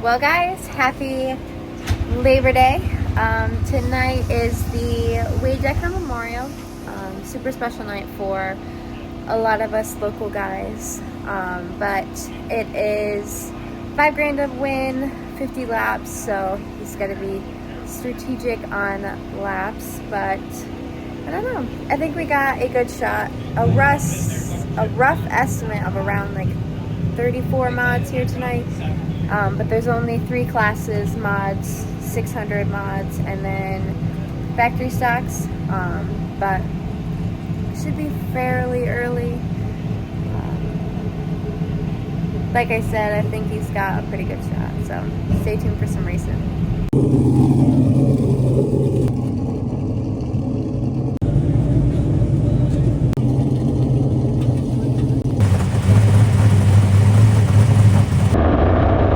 Well guys, happy Labor Day. Tonight is the Wade Decker Memorial. Super special night for a lot of us local guys. But it is $5 grand to win, 50 laps, so he's got to be strategic on laps. But I don't know. I think we got a good shot. A rough estimate of around like 34 mods here tonight. But there's only 3 classes, mods, 600 mods, and then factory stocks. But it should be fairly early. Like I said, I think he's got a pretty good shot. So stay tuned for some racing.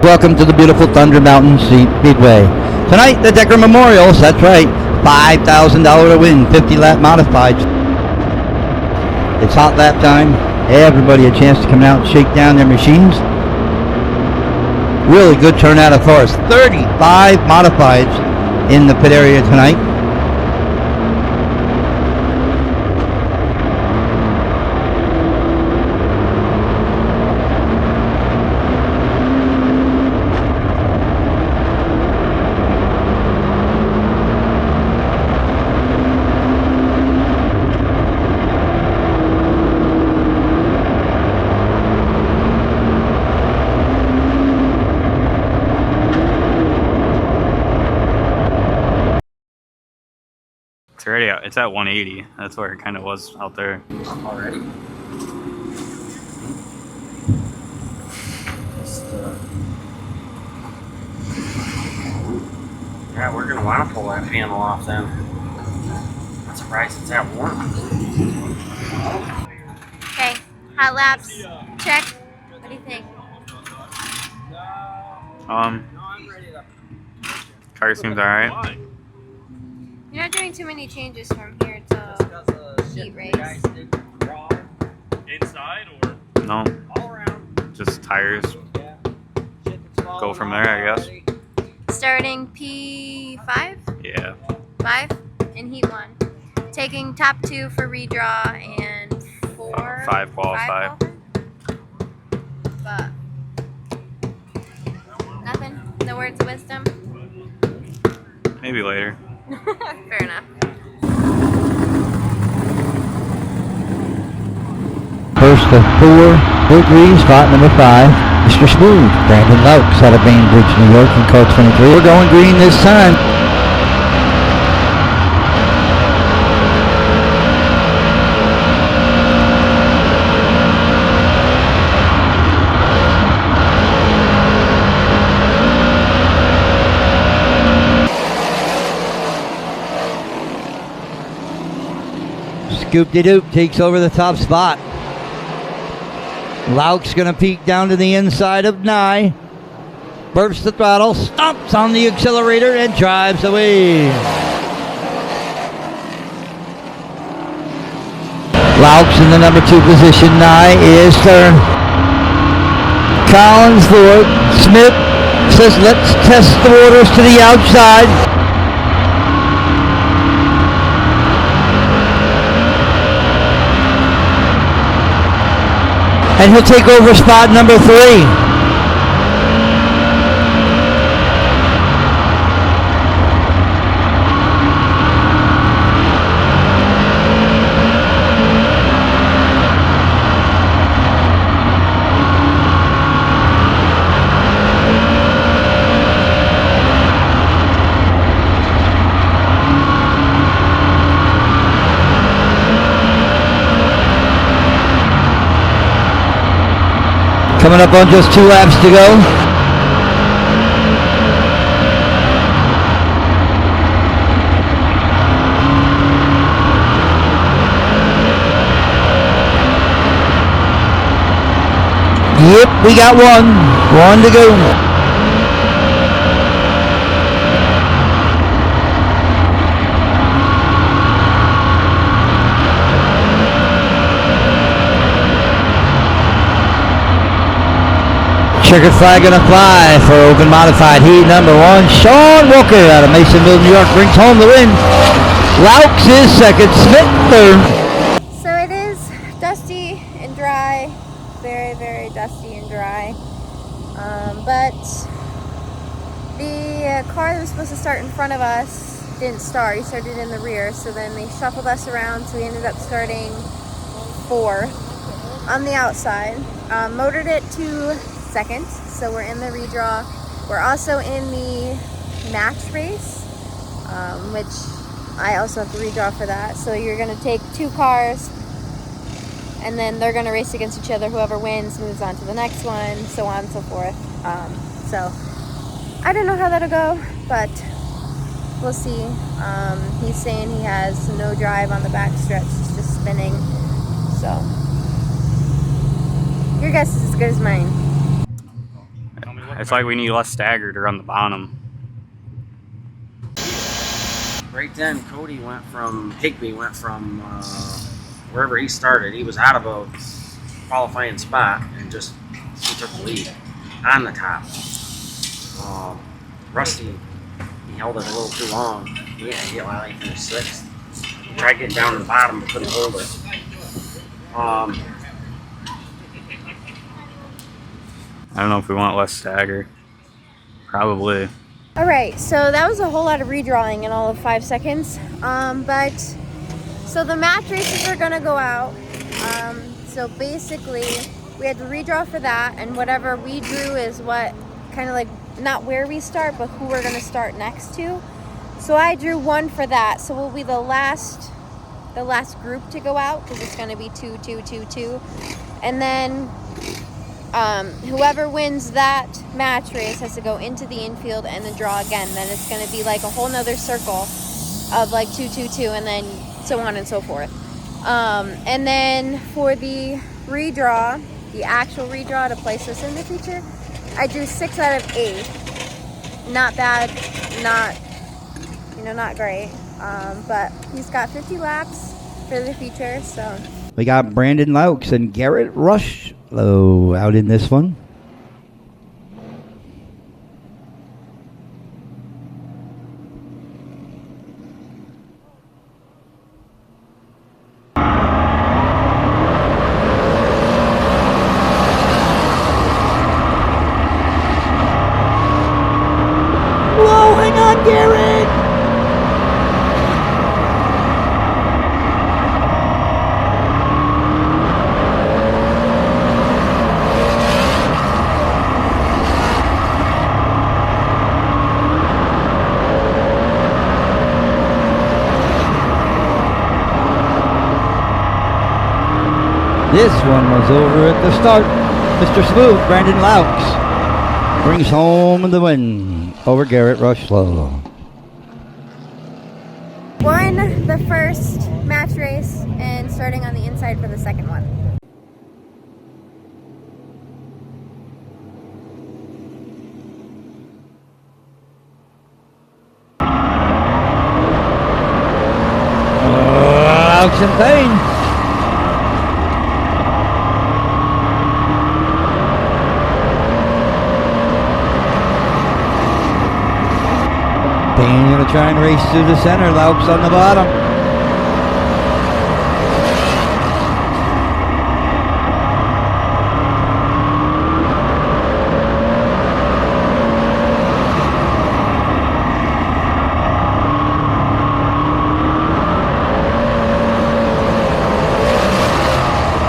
Welcome to the beautiful Thunder Mountain Speedway. Tonight, the Decker Memorials, that's right, $5,000 to win, 50 lap modifieds. It's hot lap time. Everybody a chance to come out and shake down their machines. Really good turnout of cars. 35 modifieds in the pit area tonight. It's at 180. That's where it kind of was out there already. Yeah, we're gonna want to pull that panel off then. I'm surprised it's that warm. Okay, hot laps, check. What do you think? Car seems alright. You're not doing too many changes from here to heat race. Inside or No, all around? just tires. Go from there, I guess. Starting P5? Yeah. 5 in heat 1. Taking top 2 for redraw and 4. 5 qualify. But nothing? No words of wisdom? Maybe later. Fair enough. First of 4, Blue Green, spot number 5, Mr. Smooth, Brandon Laux out of Bainbridge, New York, in car 23. We're going green this time. Scoop-de-doop takes over the top spot. Laux gonna peek down to the inside of Nye. Burps the throttle, stomps on the accelerator, and drives away. Laux in the number 2 position. Nye is third. Collins Lord. Smith says, let's test the waters to the outside. And he'll take over spot number 3. Coming up on just 2 laps to go. Yep, we got one to go. Checkered flag gonna fly for open modified heat number 1. Sean Walker out of Masonville, New York brings home the win. Laux is second, Smith third. So it is dusty and dry, very, very dusty and dry. But the car that was supposed to start in front of us didn't start. He started in the rear, so then they shuffled us around, so we ended up starting 4th on the outside. Motored it to 2nd, so we're in the redraw. We're also in the match race, which I also have to redraw for that. So you're going to take 2 cars, and then they're going to race against each other. Whoever wins moves on to the next one, so on and so forth. So I don't know how that'll go, but we'll see. He's saying he has no drive on the back stretch, it's just spinning. So your guess is as good as mine. It's like we need less staggered around the bottom. Right then, Higby went from wherever he started. He was out of a qualifying spot and he took the lead on the top. Rusty, he held it a little too long. He finished 6th. Tried getting down to the bottom, but couldn't hold it. I don't know if we want less stagger. Probably. All right, so that was a whole lot of redrawing in all of 5 seconds. So the match races are gonna go out. So basically, we had to redraw for that, and whatever we drew is what kind of like not where we start, but who we're gonna start next to. So I drew 1 for that. So we'll be the last group to go out because it's gonna be 2, 2, 2, 2, and then whoever wins that match race has to go into the infield and then draw again. Then it's going to be like a whole nother circle of like 2, 2, 2, and then so on and so forth. And then for the redraw, the actual redraw to place us in the feature, I drew 6 out of 8. Not bad, not great. But he's got 50 laps for the feature, so. We got Brandon Laux and Garrett Rushlow out in this one. Whoa, hang on, Garrett! This one was over at the start. Mr. Smooth, Brandon Laux, brings home the win over Garrett Rushlow. Won the first match race and starting on the inside for the second one. Laux in pain. Payne gonna try and race through the center. Laux on the bottom.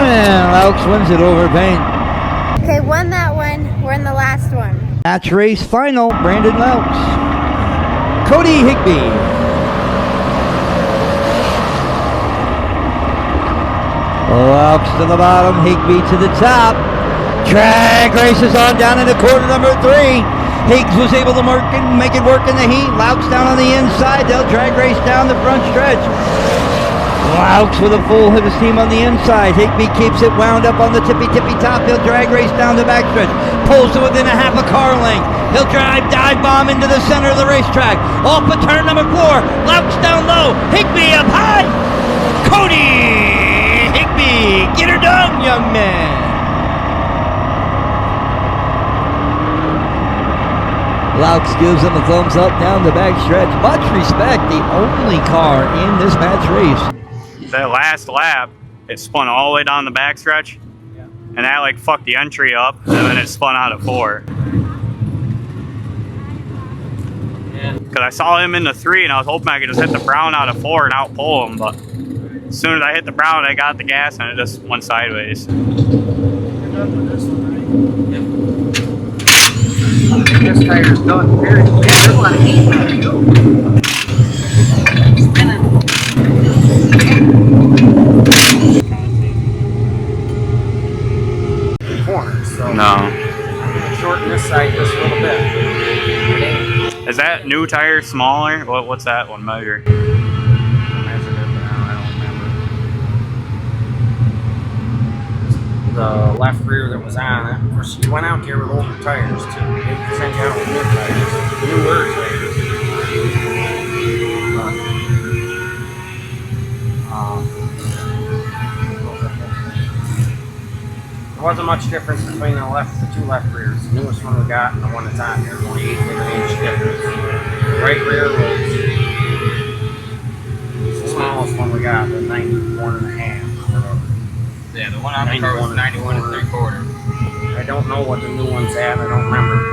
And Laux wins it over Payne. Okay, won that one. We're in the last one. Match race final. Brandon Laux. Cody Higby. Laux to the bottom, Higby to the top. Drag races on down into quarter number 3. Higgs was able to make it work in the heat. Laux down on the inside. They'll drag race down the front stretch. Laux with a full hit of steam on the inside. Higby keeps it wound up on the tippy top. He'll drag race down the backstretch. Pulls to within a half a car length. He'll dive bomb into the center of the racetrack. Off of turn number 4. Laux down low. Higby up high. Cody Higby, get her done, young man. Laux gives him a thumbs up down the back stretch. Much respect, the only car in this match race. That last lap, it spun all the way down the backstretch, and that like fucked the entry up, and then it spun out of 4. Because I saw him in the 3, and I was hoping I could just hit the brown out of 4 and outpull him, but as soon as I hit the brown, I got the gas, and it just went sideways. This tire's done. There's a lot of heat on it, too. Corners, so No. I'm gonna shorten this side just a little bit. Is that new tire smaller? What's that one measure? I measured it, but I don't remember. The left rear that was on it. Of course, you went out there with older tires too. They sent you out with new tires, newer tires. There wasn't much difference between the 2 left rears. The newest one we got and the one that's on here. There's only 8 inch difference. The right rear was the smallest one we got, the 91.5. Yeah, the one on the car was 91 3/4. I don't know what the new one's at. I don't remember.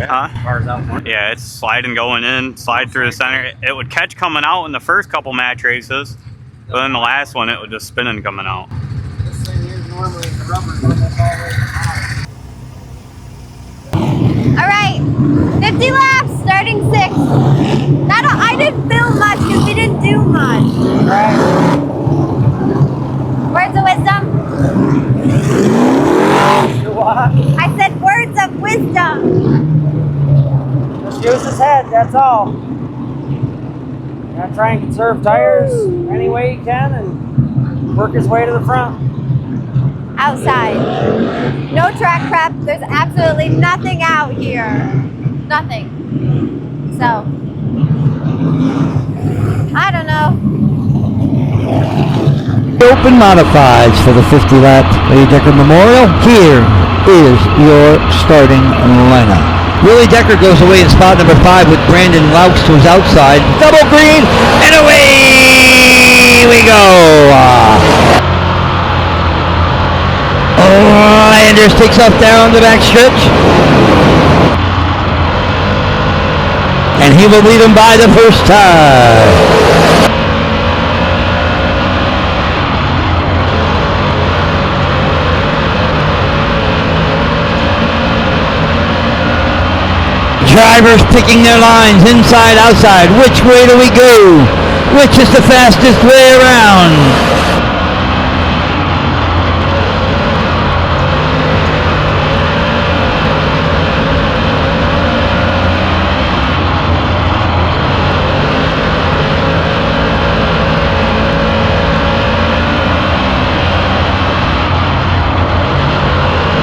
Huh? Cars out front. Yeah, it's sliding going in, slide through the center. It would catch coming out in the first couple match races, but then the last one it was just spinning coming out. This thing here normally the rubber that's already high. All right, 50 laps, starting 6. I didn't film much because we didn't do much. Right. Words of wisdom? You what? I said words of wisdom. Just use his head, that's all. You gotta try and conserve tires any way you can and work his way to the front. Outside. No track prep. There's absolutely nothing out here. Nothing. So, I don't know. Open modifieds for the 50 lap Willie Decker Memorial. Here is your starting lineup. Willie Decker goes away in spot number 5 with Brandon Laux to his outside. Double green, and away we go. Landers takes off down the back stretch. And he will lead him by the first time. Drivers picking their lines, inside, outside. Which way do we go? Which is the fastest way around?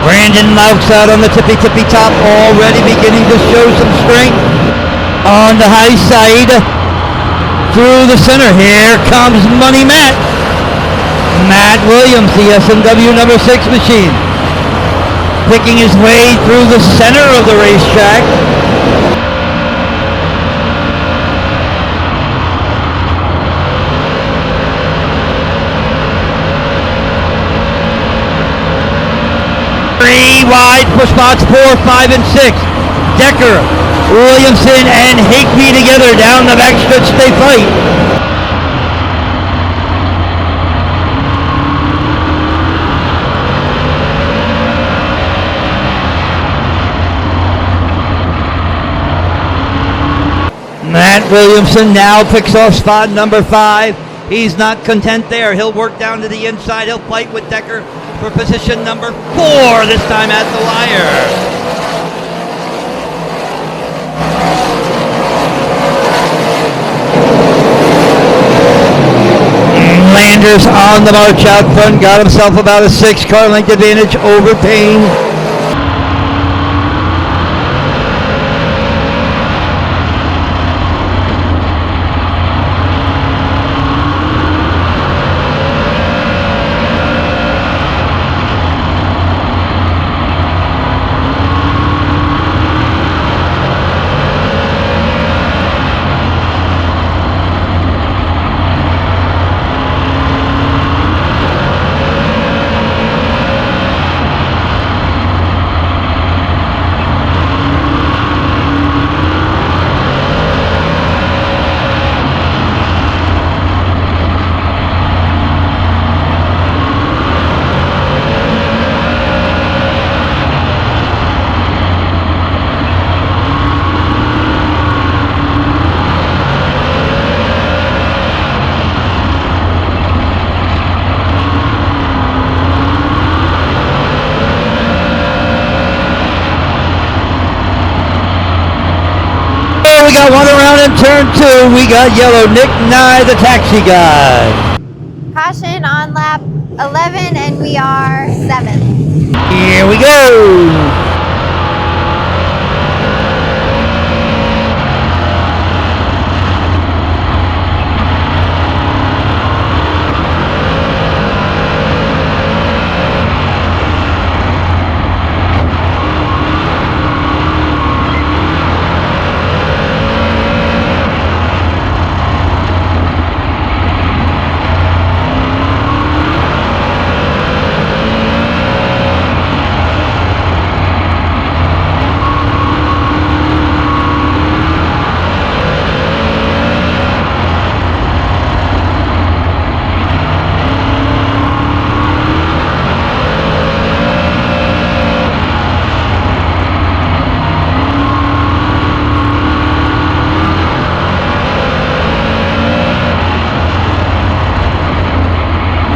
Brandon Laux out on the tippy top, already beginning to show some strength on the high side. Through the center, here comes Money Matt. Matt Williams, the SMW number 6 machine. Picking his way through the center of the racetrack. Wide for spots 4, 5, and 6. Decker, Williamson, and Higby together down the backstretch. They fight. Matt Williamson now picks off spot number 5. He's not content there. He'll work down to the inside. He'll fight with Decker for position number 4, this time at the wire. Landers on the march out front, got himself about a 6-car length advantage over Payne. got one around in turn 2. We got yellow Nick Nye, the taxi guy. Caution on lap 11, and we are 7th. Here we go.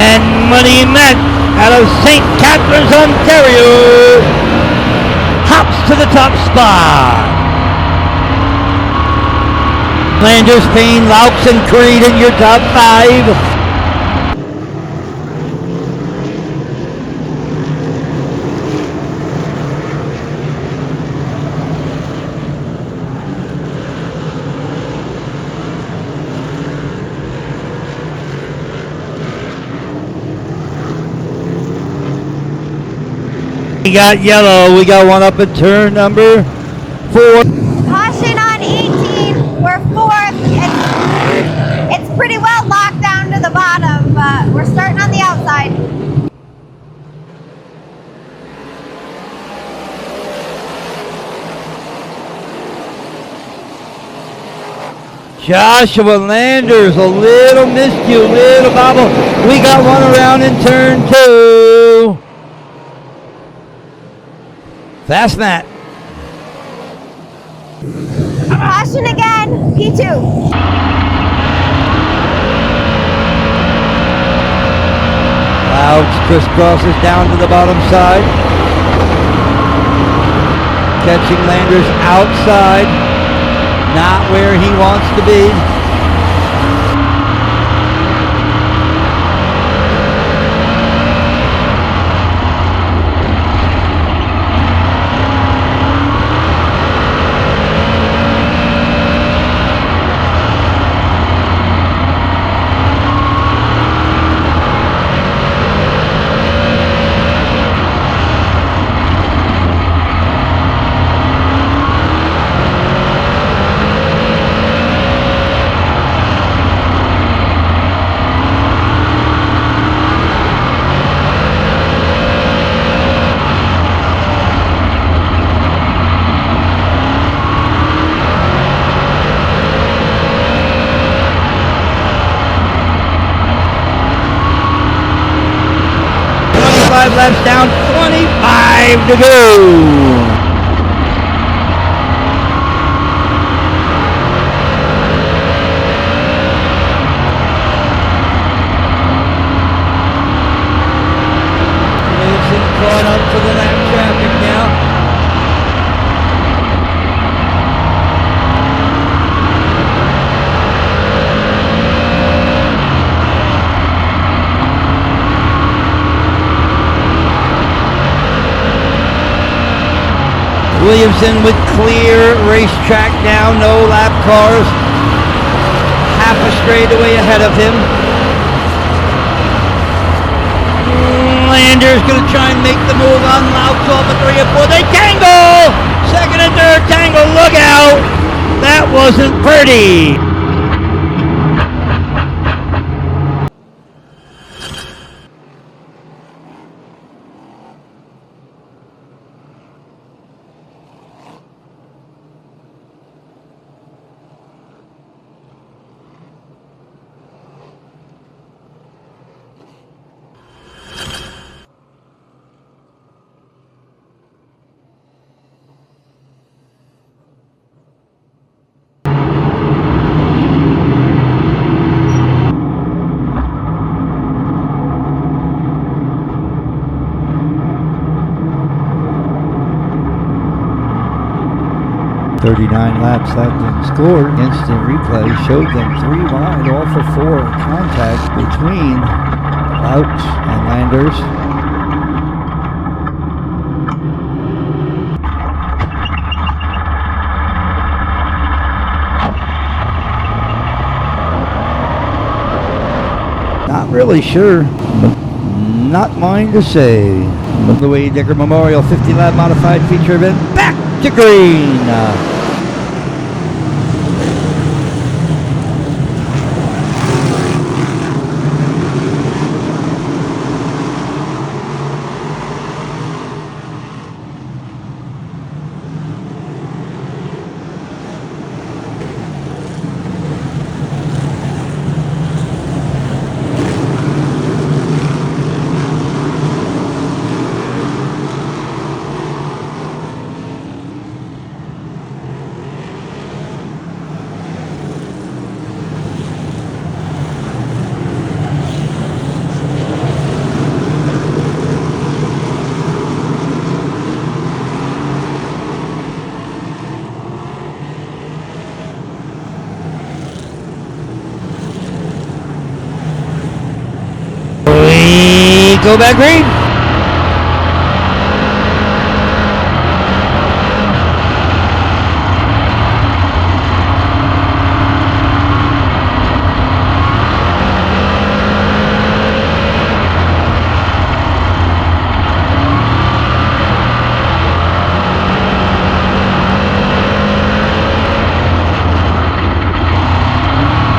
And Money Matt out of St. Catharines, Ontario, hops to the top spot. Landers, Payne, Laux, and Creed in your top 5. We got yellow. We got one up at turn number 4. Caution on 18. We're 4th. It's pretty well locked down to the bottom, but we're starting on the outside. Joshua Landers, a little miscue, little bobble. We got one around in turn 2. Fast Matt. Caution again, P2. Louds crisscrosses down to the bottom side. Catching Landers outside. Not where he wants to be. Laps down, 25 to go. Caught up to the lap traffic now. Williamson with clear racetrack now, no lap cars. Half a straightaway ahead of him. Landers gonna try and make the move on Laux off of 3 and 4. They tangle! Second and third tangle, look out! That wasn't pretty. 39 laps left and scored. Instant replay showed them 3 wide, all for 4 contact between Louch and Landers. Not really sure. Not mine to say. The Wade Decker Memorial 50 lap modified feature event back to green. Go back green.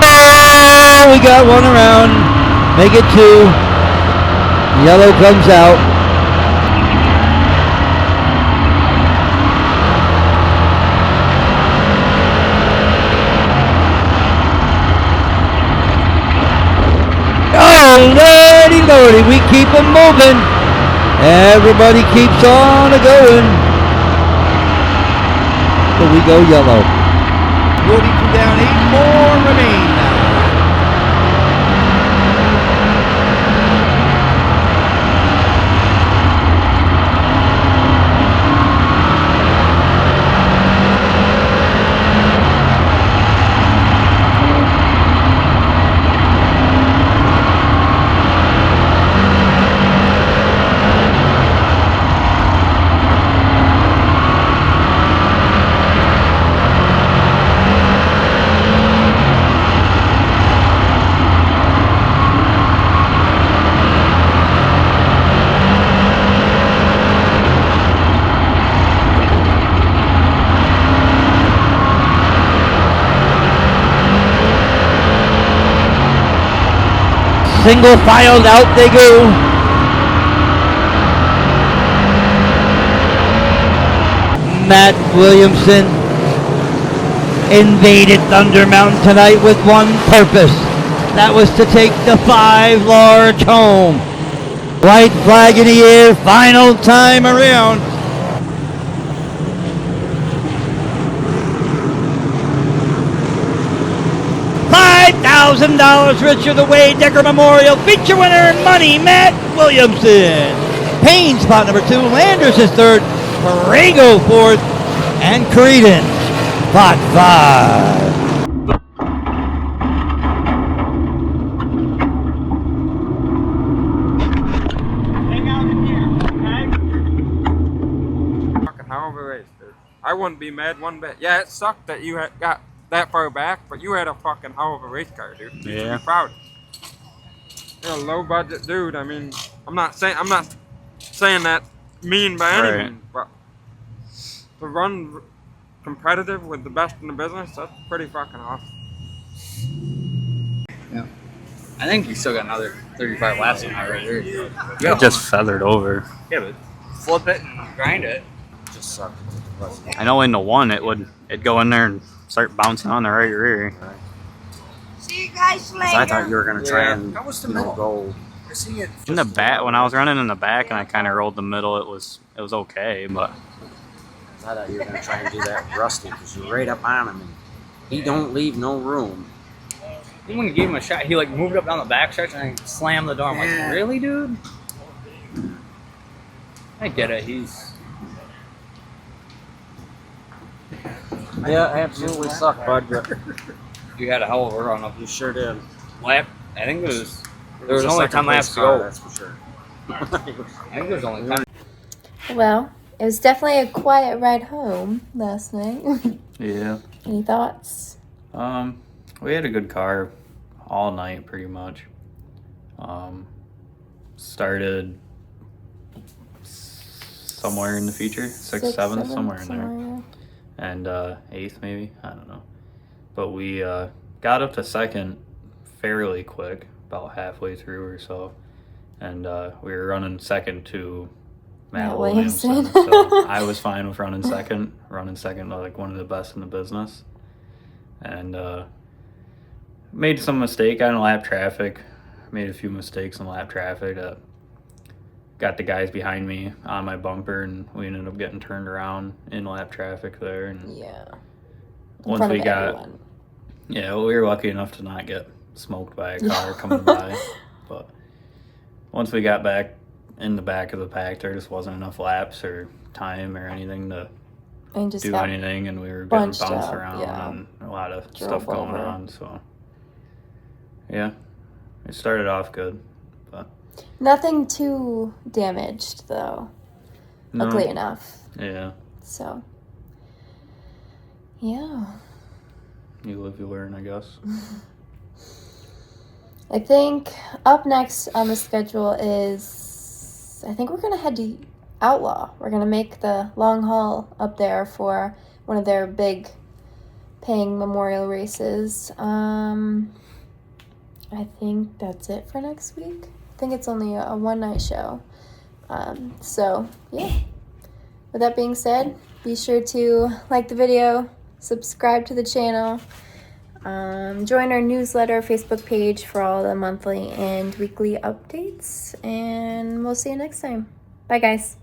Oh, we got one around. Make it 2. Yellow comes out. Oh, lordy, lordy, we keep them moving. Everybody keeps on going. So we go yellow. 42 down, 8 more remain now. Single filed out they go. Matt Williamson invaded Thunder Mountain tonight with one purpose. That was to take the 5 large home. White flag in the air, final time around. $5,000 Richard the Wade Decker Memorial feature winner and money, Matt Williamson. Payne spot number 2, Landers is 3rd, Borrego 4th, and Creedon spot 5. Hang out in here, okay? Fucking however race, dude. I wouldn't be mad one bit. Yeah, it sucked that you had got that far back, but you had a fucking hell of a race car, dude. You should be proud. You're a low budget dude. I mean, I'm not saying that mean by any means, but to run competitive with the best in the business, that's pretty fucking awesome. Yeah. I think you still got another 35 laps in that right there. It just feathered over. Yeah, but flip it and grind it. Just sucked. I know in the one it'd go in there and start bouncing on the right rear. See you guys later. I thought you were gonna try and That was the go In the back, when I was running in the back and I kind of rolled the middle, it was okay, but I thought you were gonna try and do that with Rusty because you're right up on him and he don't leave no room. Even when you gave him a shot, he like moved up down the back stretch and then slammed the door. I'm like, really, dude? I get it. He's Yeah, absolutely sucked, bud. But You had a hell of a run up. you sure did. Lap. I think it was. It There was a only second 10 laps place to car, go. That's for sure. I think there was only 10. Well, it was definitely a quiet ride home last night. Yeah. Any thoughts? We had a good car all night pretty much. Started somewhere in the feature, sixth, seventh, somewhere in there. Yeah. And eighth maybe, I don't know. But we got up to second fairly quick, about halfway through or so. And we were running second to Matt Williamson. So I was fine with running second like one of the best in the business. And made some mistake on lap traffic. Made a few mistakes in lap traffic that got the guys behind me on my bumper, and we ended up getting turned around in lap traffic there. And Yeah. once we got, yeah, well, we were lucky enough to not get smoked by a car coming by. But once we got back in the back of the pack, there just wasn't enough laps or time or anything to do anything, and we were getting bounced around and a lot of stuff going on. So yeah, it started off good, but nothing too damaged though. no. Luckily enough. Yeah. So yeah. You live, you learn, I guess. I think up next on the schedule is, I think we're going to head to Outlaw. We're going to make the long haul up there for one of their big paying memorial races. I think that's it for next week. I think it's only a one-night show. So, yeah. With that being said, be sure to like the video, subscribe to the channel, join our newsletter Facebook page for all the monthly and weekly updates, and we'll see you next time. Bye, guys.